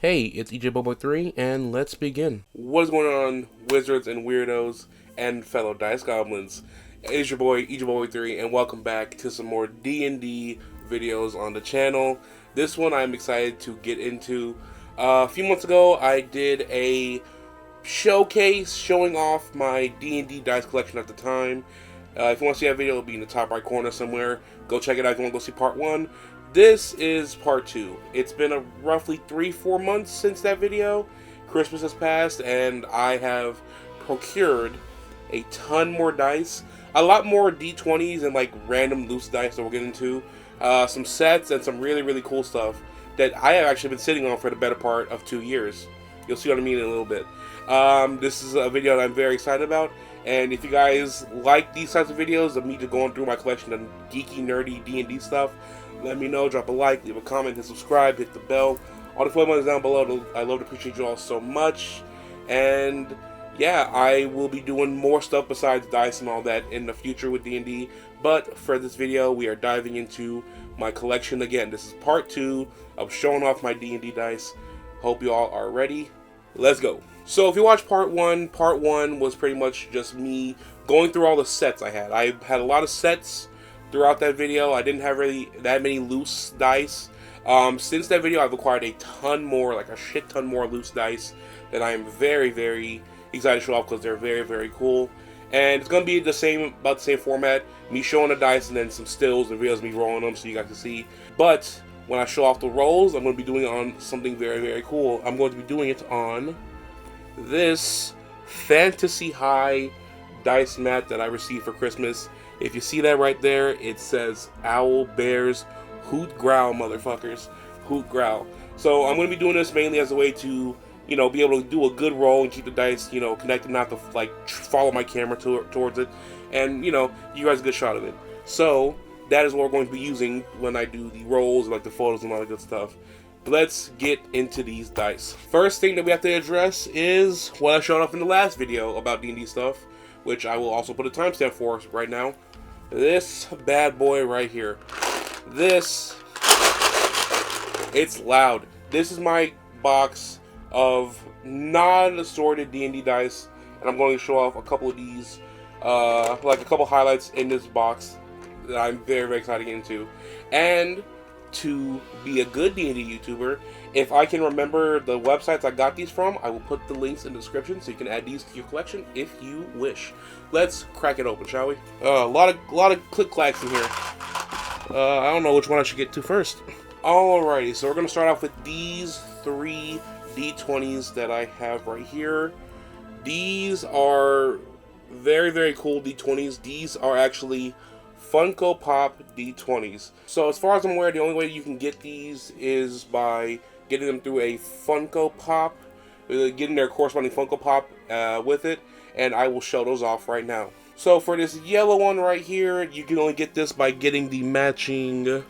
Hey, it's EJBobo3, and let's begin. What is going on, wizards and weirdos and fellow dice goblins? It's your boy, EJBobo3, and welcome back to some more D&D videos on the channel. This one I'm excited to get into. A few months ago, I did a showcase showing off my D&D dice collection at the time. If you want to see that video, it'll be in the top right corner somewhere. Go check it out if you want to go see part 1. This is part 2. It's been a roughly 3-4 months since that video. Christmas has passed and I have procured a ton more dice. A lot more D20s and like random loose dice that we'll get into. Some sets and some really cool stuff that I have actually been sitting on for the better part of 2 years. You'll see what I mean in a little bit. This is a video that I'm very excited about. And if you guys like these types of videos of me just going through my collection of geeky, nerdy D&D stuff, let me know, drop a like, leave a comment, hit subscribe, hit the bell. All the buttons down below. I love to appreciate you all so much. And yeah, I will be doing more stuff besides dice and all that in the future with D&D. But for this video, we are diving into my collection again. This is part 2 of showing off my D&D dice. Hope you all are ready. Let's go. So if you watch part 1 was pretty much just me going through all the sets I had. I had a lot of sets throughout that video. I didn't have really that many loose dice. Since that video, I've acquired a ton more, like a shit ton more loose dice that I am very excited to show off because they're very cool. And it's gonna be about the same format, me showing the dice and then some stills and videos of me rolling them so you guys can see. But when I show off the rolls, I'm going to be doing it on something very cool. I'm going to be doing it on this Fantasy High dice mat that I received for Christmas. If you see that right there, it says Owl Bears Hoot Growl, motherfuckers. Hoot Growl. So I'm going to be doing this mainly as a way to, you know, be able to do a good roll and keep the dice, you know, connected, not to like follow my camera towards it, and you know, you guys a good shot of it. So that is what we're going to be using when I do the rolls, like the photos and all that good stuff. But let's get into these dice. First thing that we have to address is what I showed off in the last video about D&D stuff, which I will also put a timestamp for right now. This bad boy right here. This, it's loud. This is my box of non-assorted D&D dice, and I'm going to show off a couple of these, like a couple highlights in this box that I'm very excited to get into. And to be a good D&D YouTuber, if I can remember the websites I got these from, I will put the links in the description so you can add these to your collection if you wish. Let's crack it open, shall we? A lot of click-clacks in here. I don't know which one I should get to first. Alrighty, so we're going to start off with these 3 D20s that I have right here. These are very cool D20s. These are actually Funko Pop D20s. So as far as I'm aware, the only way you can get these is by getting them through a Funko Pop, getting their corresponding Funko Pop with it, and I will show those off right now. So for this yellow one right here, you can only get this by getting the matching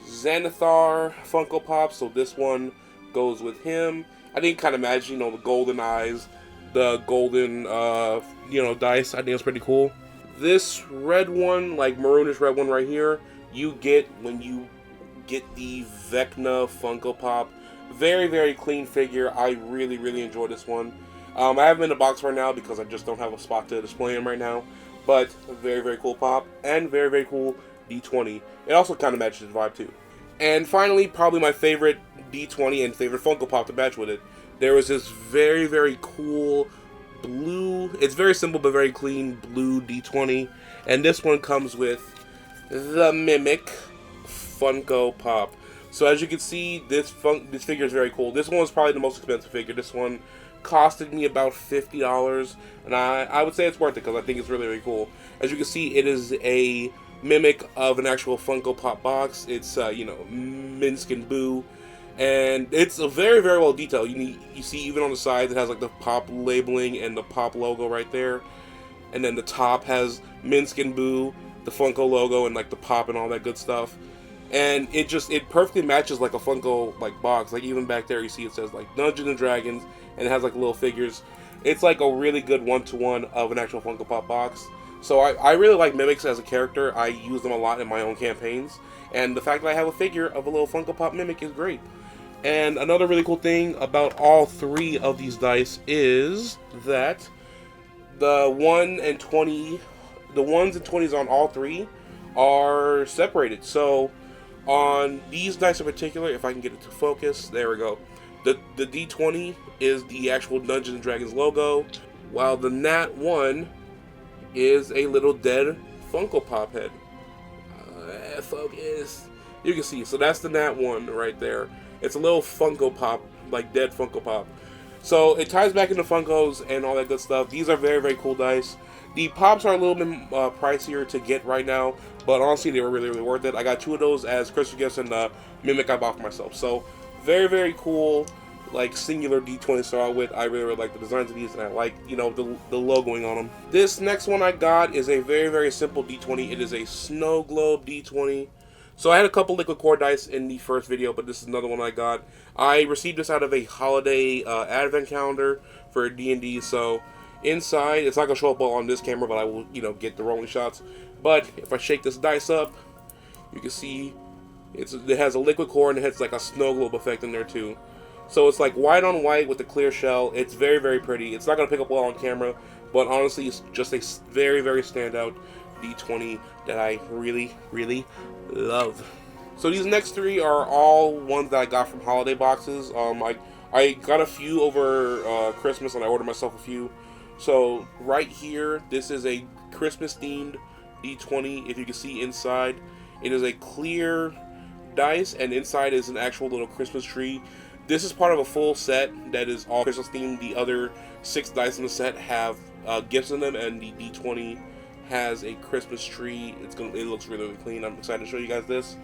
Xanathar Funko Pop, so this one goes with him. I think kind of match, you know, the golden eyes, the golden, you know, dice. I think it's pretty cool. This red one, like maroonish red one right here, you get when you get the Vecna Funko Pop. Very clean figure. I really enjoy this one. I have him in the box right now because I just don't have a spot to display him right now. But very cool pop and very cool D20. It also kind of matches the vibe too. And finally, probably my favorite D20 and favorite Funko Pop to match with it. There was this very cool blue, it's very simple but very clean blue D20, and this one comes with the Mimic Funko Pop. So as you can see, this figure is very cool. This one was probably the most expensive figure. This one costed me about $50, and I would say it's worth it because I think it's really cool. As you can see, it is a mimic of an actual Funko Pop box. It's you know, Minsk and Boo. And it's a very well detailed. You see even on the sides it has like the Pop labeling and the Pop logo right there. And then the top has Minsk and Boo, the Funko logo, and like the Pop and all that good stuff. And it perfectly matches like a Funko like box. Like even back there you see it says like Dungeons and Dragons, and it has like little figures. It's like a really good one-to-one of an actual Funko Pop box. So I really like Mimics as a character. I use them a lot in my own campaigns. And the fact that I have a figure of a little Funko Pop Mimic is great. And another really cool thing about all three of these dice is that the 1 and 20, the 1s and 20s on all three are separated. So on these dice in particular, if I can get it to focus, there we go. The D20 is the actual Dungeons and Dragons logo, while the Nat 1 is a little dead Funko Pop head. Focus. You can see, so that's the Nat 1 right there. It's a little Funko Pop, like dead Funko Pop. So it ties back into Funkos and all that good stuff. These are very, very cool dice. The Pops are a little bit pricier to get right now, but honestly, they were really, really worth it. I got 2 of those as Christmas gifts, and the Mimic I bought for myself. So very, very cool, like singular D20 to start with. I really, really like the designs of these, and I like, you know, the logoing on them. This next one I got is a very, very simple D20. It is a Snow Globe D20. So I had a couple liquid core dice in the first video, but this is another one I got. I received this out of a holiday advent calendar for D&D. So inside, it's not gonna show up well on this camera, but I will, you know, get the rolling shots. But if I shake this dice up, you can see it has a liquid core and it has like a snow globe effect in there too. So it's like white on white with a clear shell. It's very, very pretty. It's not gonna pick up well on camera, but honestly, it's just a very, very standout D20 that I really, really love. So these next 3 are all ones that I got from holiday boxes. I got a few over Christmas, and I ordered myself a few. So right here, this is a Christmas themed D20. If you can see inside, it is a clear dice, and inside is an actual little Christmas tree. This is part of a full set that is all Christmas themed. The other 6 dice in the set have gifts in them, and the D20 has a Christmas tree. It looks really, really clean. I'm excited to show you guys this.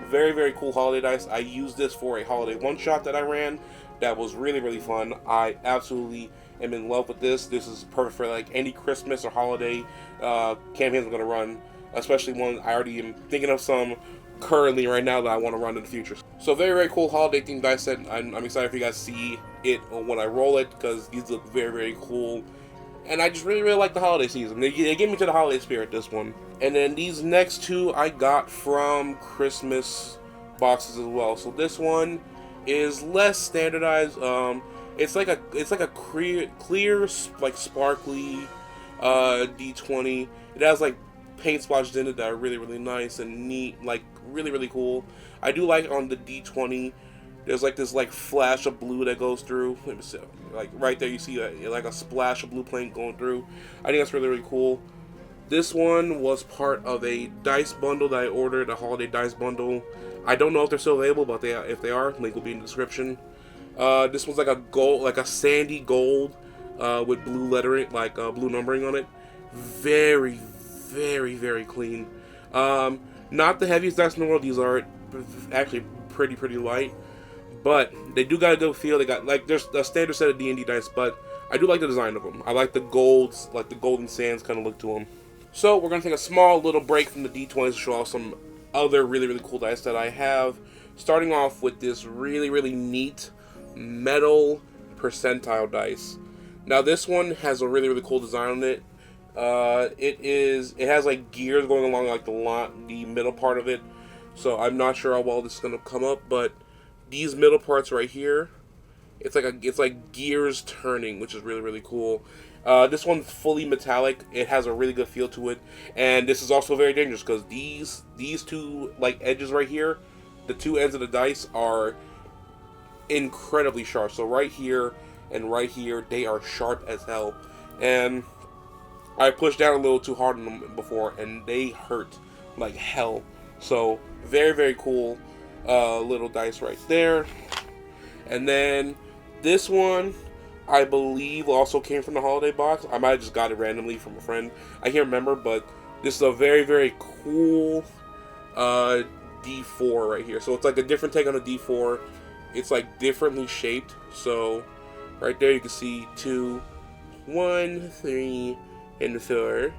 Very, very cool holiday dice. I used this for a holiday one-shot that I ran that was really, really fun. I absolutely am in love with this. This is perfect for like any Christmas or holiday campaigns I'm going to run, especially one I already am thinking of some currently right now that I want to run in the future. So very, very cool holiday themed dice set. I'm excited for you guys to see it when I roll it, because these look very, very cool. And I just really, really like the holiday season. They get me to the holiday spirit, this one. And then these next 2 I got from Christmas boxes as well. So this one is less standardized. It's like a clear, like sparkly D20. It has like paint splotches in it that are really, really nice and neat, like really, really cool. I do like on the D20. There's like this like flash of blue that goes through. Let me see, like right there you see like a splash of blue paint going through. I think that's really, really cool. This one was part of a dice bundle that I ordered, a holiday dice bundle. I don't know if they're still available, but if they are, link will be in the description. This one's like a gold, like a sandy gold with blue lettering, like blue numbering on it. Very, very, very clean. Not the heaviest dice in the world. These are actually pretty light. But they do got a good feel. They got, like, there's a standard set of D&D dice, but I do like the design of them. I like the golds, like the golden sands kind of look to them. So we're going to take a small little break from the D20s to show off some other really, really cool dice that I have. Starting off with this really, really neat metal percentile dice. Now this one has a really, really cool design on it. It has like gears going along like the middle part of it. So I'm not sure how well this is going to come up, but these middle parts right here, it's like gears turning, which is really, really cool. This one's fully metallic. It has a really good feel to it, and this is also very dangerous because these 2 like edges right here, the 2 ends of the dice are incredibly sharp. So right here and right here, they are sharp as hell, and I pushed down a little too hard on them before, and they hurt like hell. So very, very cool little dice right there. And then this one, I believe, also came from the holiday box. I might have just got it randomly from a friend. I can't remember, but this is a very, very cool D4 right here. So it's like a different take on a D4. It's like differently shaped. So right there you can see 2, 1, 3, and 4.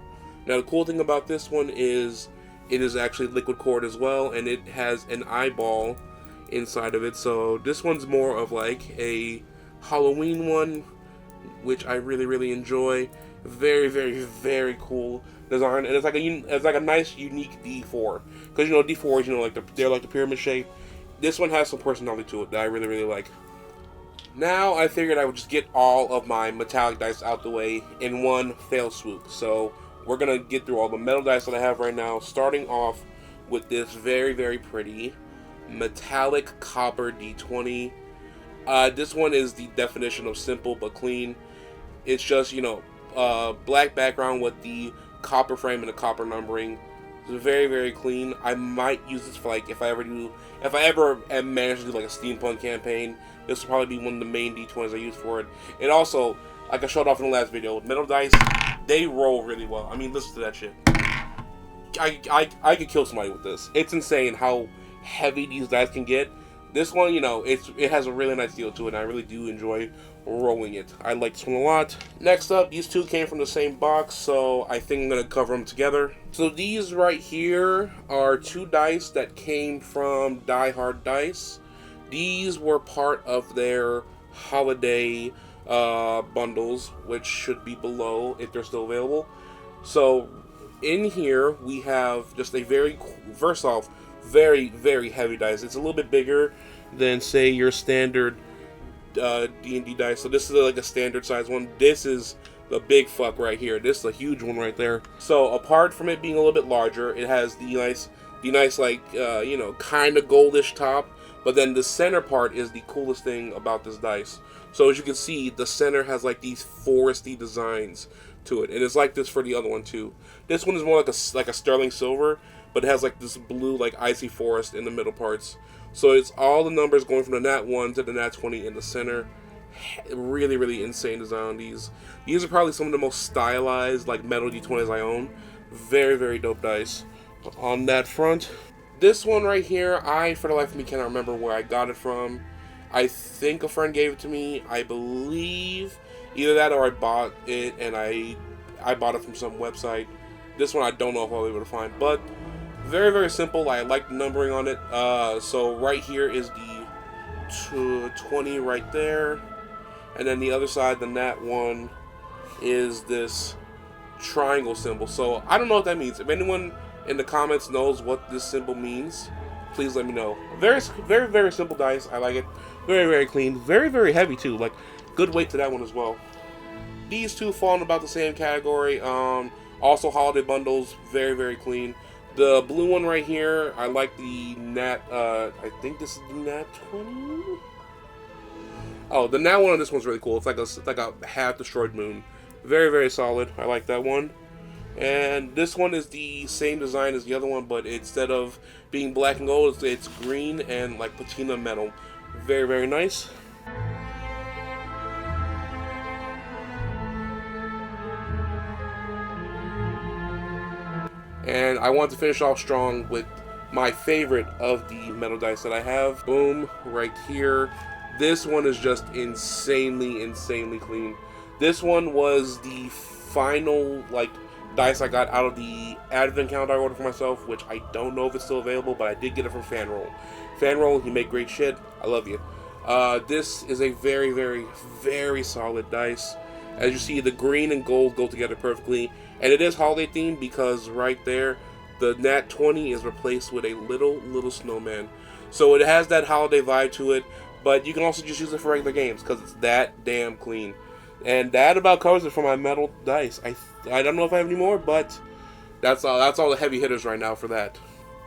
Now the cool thing about this one is it is actually liquid cord as well, and it has an eyeball inside of it. So this one's more of like a Halloween one, which I really, really enjoy. Very, very, very cool design, and it's like a nice, unique D4, because you know D4s, you know, they're like the pyramid shape. This one has some personality to it that I really, really like. Now I figured I would just get all of my metallic dice out the way in one fell swoop. So we're going to get through all the metal dice that I have right now, starting off with this very, very pretty metallic copper D20. This one is the definition of simple but clean. It's just, you know, black background with the copper frame and the copper numbering. It's very, very clean. I might use this for, like, if I ever manage to do like a steampunk campaign, this will probably be one of the main D20s I use for it. And also, like I showed off in the last video, metal dice, they roll really well. I mean, listen to that shit. I could kill somebody with this. It's insane how heavy these dice can get. This one, you know, it has a really nice feel to it, and I really do enjoy rolling it. I like this one a lot. Next up, these two came from the same box, so I think I'm going to cover them together. So these right here are two dice that came from Die Hard Dice. These were part of their holiday bundles, which should be below if they're still available. So in here, we have just a very, first off, very, very heavy dice. It's a little bit bigger than, say, your standard D&D dice. So this is like a standard size one. This is the big fuck right here. This is a huge one right there. So apart from it being a little bit larger, it has the nice like, you know, kind of goldish top. But then the center part is the coolest thing about this dice. So as you can see, the center has like these foresty designs to it. And it's like this for the other one too. This one is more like a sterling silver, but it has like this blue, like icy forest in the middle parts. So it's all the numbers going from the Nat 1 to the Nat 20 in the center. Really, really insane design on these. These are probably some of the most stylized, like, Metal D20s I own. Very, very dope dice. On that front, this one right here, I, for the life of me, cannot remember where I got it from. I think a friend gave it to me. I believe either that or I bought it, and I bought it from some website. This one I don't know if I'll be able to find, but very, very simple. I like the numbering on it. So right here is the 20 right there. And then the other side, the Nat 1, is this triangle symbol. So I don't know what that means. If anyone in the comments knows what this symbol means, please let me know. Very, very, very simple dice. I like it. Very, very clean. Very, very heavy too. Like, good weight to that one as well. These two fall in about the same category. Also holiday bundles. Very, very clean. The blue one right here, I like the Nat, I think this is the Nat 20? Oh, the Nat one on this one's really cool. It's like a half destroyed moon. Very, very solid. I like that one. And this one is the same design as the other one, but instead of being black and gold, it's green and like patina metal. Very, very nice. And I want to finish off strong with my favorite of the metal dice that I have. Boom, right here. This one is just insanely, insanely clean. This one was the final, like, dice I got out of the advent calendar I ordered for myself, which I don't know if it's still available, but I did get it from Fanroll. Fanroll, you make great shit. I love you. This is a very, very, very solid dice. As you see, the green and gold go together perfectly. And it is holiday themed because right there, the Nat 20 is replaced with a little snowman. So it has that holiday vibe to it, but you can also just use it for regular games because it's that damn clean. And that about covers it for my metal dice. I don't know if I have any more, but that's all the heavy hitters right now for that.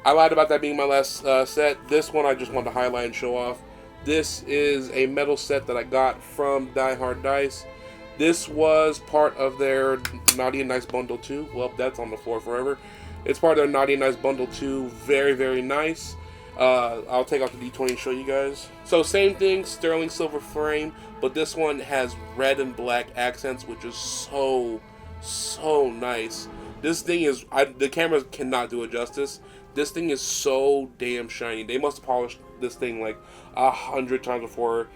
I lied about that being my last set. This one I just wanted to highlight and show off. This is a metal set that I got from Die Hard Dice. This was part of their Naughty and Nice Bundle 2. Well, that's on the floor forever. It's part of their Naughty and Nice Bundle 2. Very, very nice. I'll take out the D20 and show you guys. So same thing, sterling silver frame, but this one has red and black accents, which is so nice. This thing is, the camera cannot do it justice. This thing is so damn shiny. They must have polished this thing like 100 times before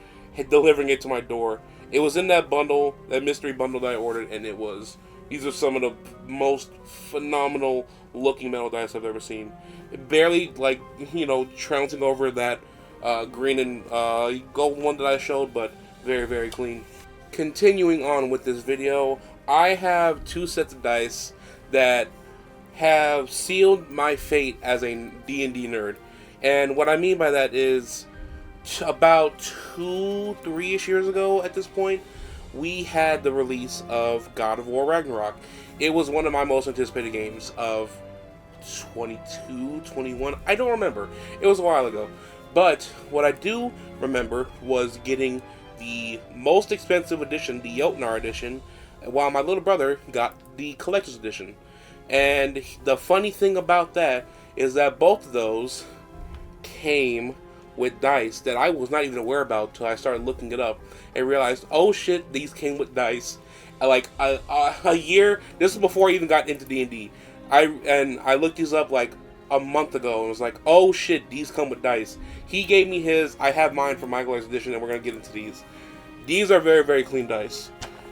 delivering it to my door. It was in that bundle, that mystery bundle that I ordered, and these are some of the most phenomenal looking metal dice I've ever seen. Barely, like, you know, trouncing over that green and gold one that I showed, but very, very clean. Continuing on with this video, I have two sets of dice that have sealed my fate as a D&D nerd. And what I mean by that is about 2-3-ish years ago at this point, we had the release of God of War Ragnarok. It was one of my most anticipated games of 22, 21. I don't remember. It was a while ago. But what I do remember was getting the most expensive edition, the Jotnar edition, while my little brother got the collector's edition. And the funny thing about that is that both of those came with dice that I was not even aware about until I started looking it up and realized, oh shit, these came with dice. Like a year, this was before I even got into D&D. I looked these up like a month ago and was like, oh shit, these come with dice. He gave me his, I have mine for my collector's edition, and we're going to get into these. These are very, very clean dice.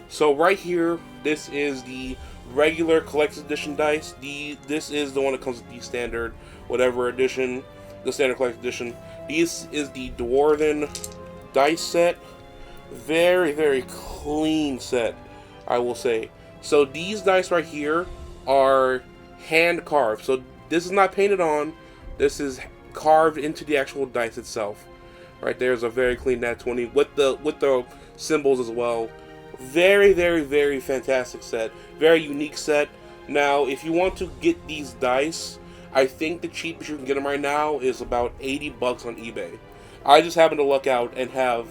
So right here, this is the regular collector's edition dice. This is the one that comes with the standard whatever edition, the standard collector's edition. This is the Dwarven dice set. Very, very clean set, I will say. So these dice right here are hand carved. So this is not painted on. This is carved into the actual dice itself. Right there's a very clean nat 20 with the symbols as well. Very, very, very fantastic set. Very unique set. Now, if you want to get these dice, I think the cheapest you can get them right now is about $80 on eBay. I just happen to luck out and have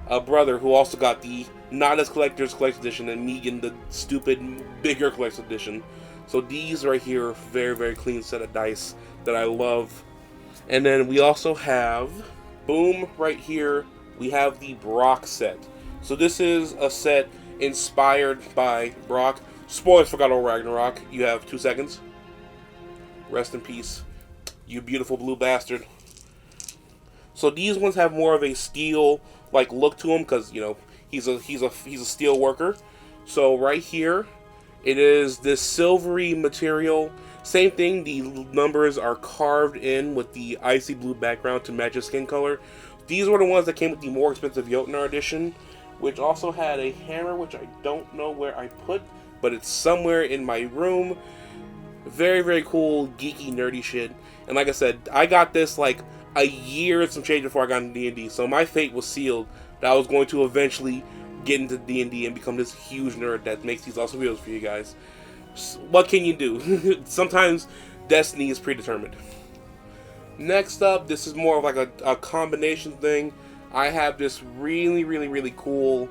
a brother who also got the not as collector's edition, and me getting the stupid bigger collector's edition. So these right here, very, very clean set of dice that I love. And then we also have, boom, right here, we have the Brock set. So this is a set inspired by Brock. Spoilers for God of War Ragnarok. You have 2 seconds. Rest in peace, you beautiful blue bastard. So these ones have more of a steel like look to him because, you know, he's a steel worker. So right here, it is this silvery material. Same thing, the numbers are carved in with the icy blue background to match his skin color. These were the ones that came with the more expensive Jotnar edition, which also had a hammer, which I don't know where I put, but it's somewhere in my room. Very, very cool, geeky, nerdy shit. And like I said, I got this like a year and some change before I got into D&D, so my fate was sealed that I was going to eventually get into D&D and become this huge nerd that makes these awesome videos for you guys. What can you do? Sometimes destiny is predetermined. Next up, this is more of like a combination thing. I have this really, really, really cool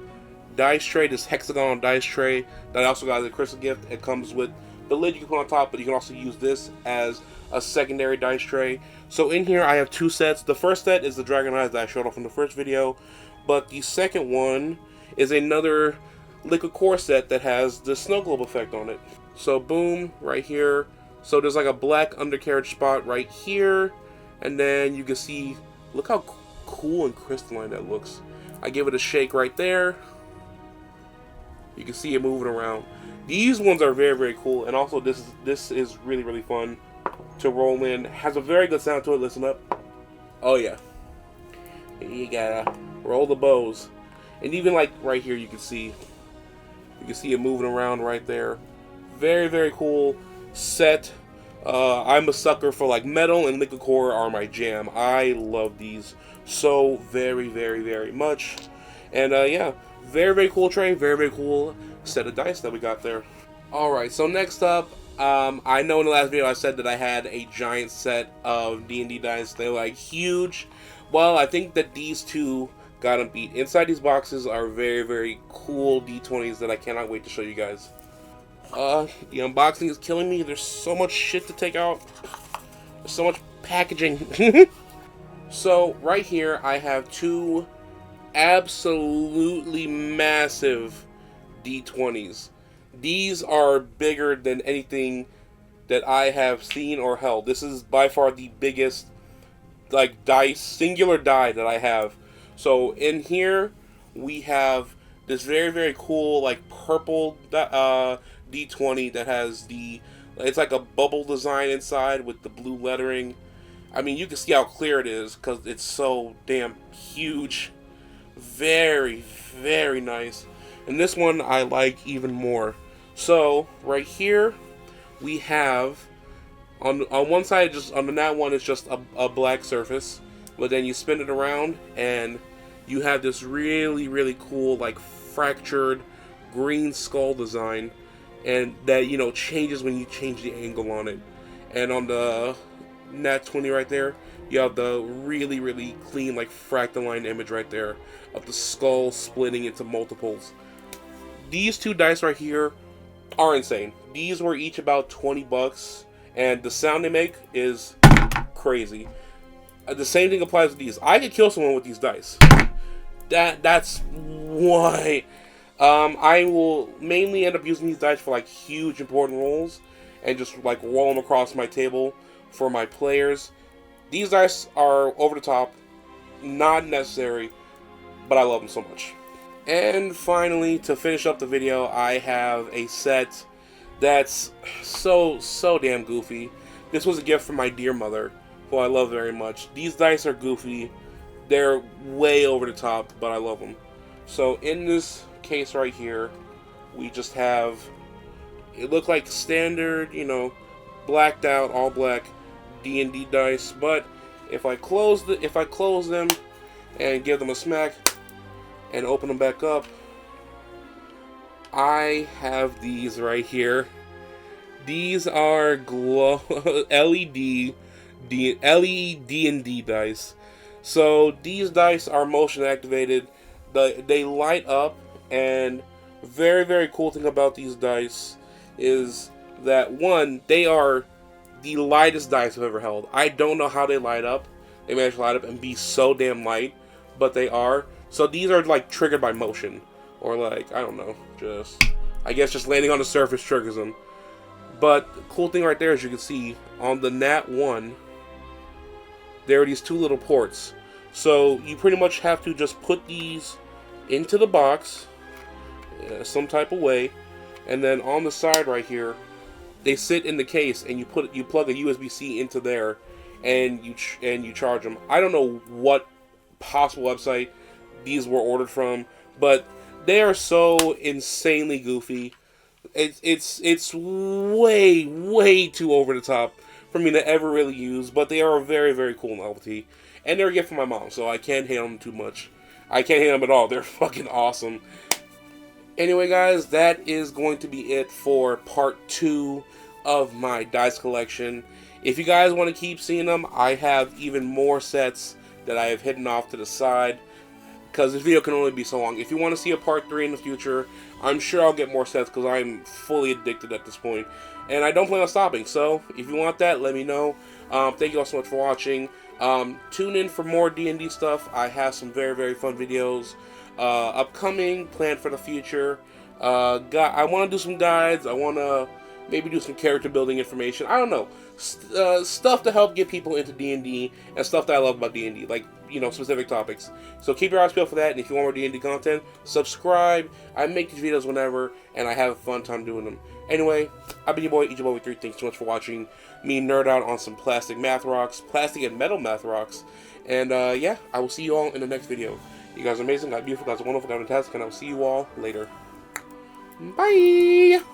dice tray, this hexagonal dice tray that I also got as a Christmas gift. It comes with the lid you can put on top, but you can also use this as a secondary dice tray. So in here I have 2 sets. The first set is the Dragon Eyes that I showed off in the first video, but the second one is another liquid core set that has the snow globe effect on it. So boom, right here. So there's like a black undercarriage spot right here, and then you can see, look how cool and crystalline that looks. I give it a shake right there. You can see it moving around. These ones are very, very cool, and also this is really, really fun to roll in. Has a very good sound to it. Listen up. Oh yeah. You gotta roll the bows, and even like right here, you can see it moving around right there. Very, very cool set. I'm a sucker for like metal, and liquid core are my jam. I love these so very, very, very much. And yeah, very, very cool tray. Very, very cool set of dice that we got there. Alright, so next up, I know in the last video I said that I had a giant set of D&D dice. They're like huge. Well, I think that these two got them beat. Inside these boxes are very, very cool D20s that I cannot wait to show you guys. The unboxing is killing me. There's so much shit to take out. There's so much packaging. So right here I have 2 absolutely massive D20s. These are bigger than anything that I have seen or held. This is by far the biggest like dice, singular die that I have. So in here we have this very, very cool like purple D20 that has it's like a bubble design inside with the blue lettering. I mean, you can see how clear it is because it's so damn huge. Very, very nice. And this one I like even more. So right here we have On one side, just on the nat one, it's just a black surface, but then you spin it around, and you have this really, really cool, like, fractured green skull design, and that, you know, changes when you change the angle on it. And on the nat 20 right there, you have the really, really clean, like, fractal line image right there of the skull splitting into multiples. These two dice right here are insane. These were each about 20 bucks, and the sound they make is crazy. The same thing applies with these. I could kill someone with these dice. That's why I will mainly end up using these dice for like huge important rolls and just like roll them across my table for my players. These dice are over the top, not necessary, but I love them so much. And finally, to finish up the video, I have a set that's so damn goofy. This was a gift from my dear mother, who I love very much. These dice are goofy. They're way over the top, but I love them. So in this case right here, we just have, it looked like standard, you know, blacked out, all black D&D dice. But if I close them and give them a smack and open them back up, I have these right here. These are LED D&D dice. So these dice are motion activated. They light up, and very cool thing about these dice is that, one, they are the lightest dice I've ever held. I don't know how they light up. They manage to light up and be so damn light, but they are. So these are like triggered by motion, or like, I don't know, I guess just landing on the surface triggers them. But the cool thing right there, as you can see, on the nat 1, there are these two little ports. So you pretty much have to just put these into the box some type of way, and then on the side right here, they sit in the case, and you plug a USB-C into there, and you charge them. I don't know what possible website these were ordered from, but they are so insanely goofy. It's way too over the top for me to ever really use, but they are a very cool novelty, and they're a gift from my mom, so I can't hate them too much. I can't hate them at all. They're fucking awesome. Anyway, guys, that is going to be it for part 2 of my dice collection. If you guys want to keep seeing them, I have even more sets that I have hidden off to the side, because this video can only be so long. If you want to see a part 3 in the future, I'm sure I'll get more sets, because I'm fully addicted at this point, and I don't plan on stopping. So if you want that, let me know. Thank you all so much for watching. Tune in for more D&D stuff. I have some very fun videos upcoming, planned for the future. I want to do some guides. I want to maybe do some character building information. I don't know. Stuff to help get people into D&D, and stuff that I love about D&D, like, you know, specific topics. So keep your eyes peeled for that, and if you want more D&D content, subscribe. I make these videos whenever, and I have a fun time doing them. Anyway, I've been your boy, EJBoy3. Thanks so much for watching me nerd out on some plastic math rocks, plastic and metal math rocks. And yeah, I will see you all in the next video. You guys are amazing, guys are beautiful, guys are wonderful, guys are fantastic, and I will see you all later. Bye!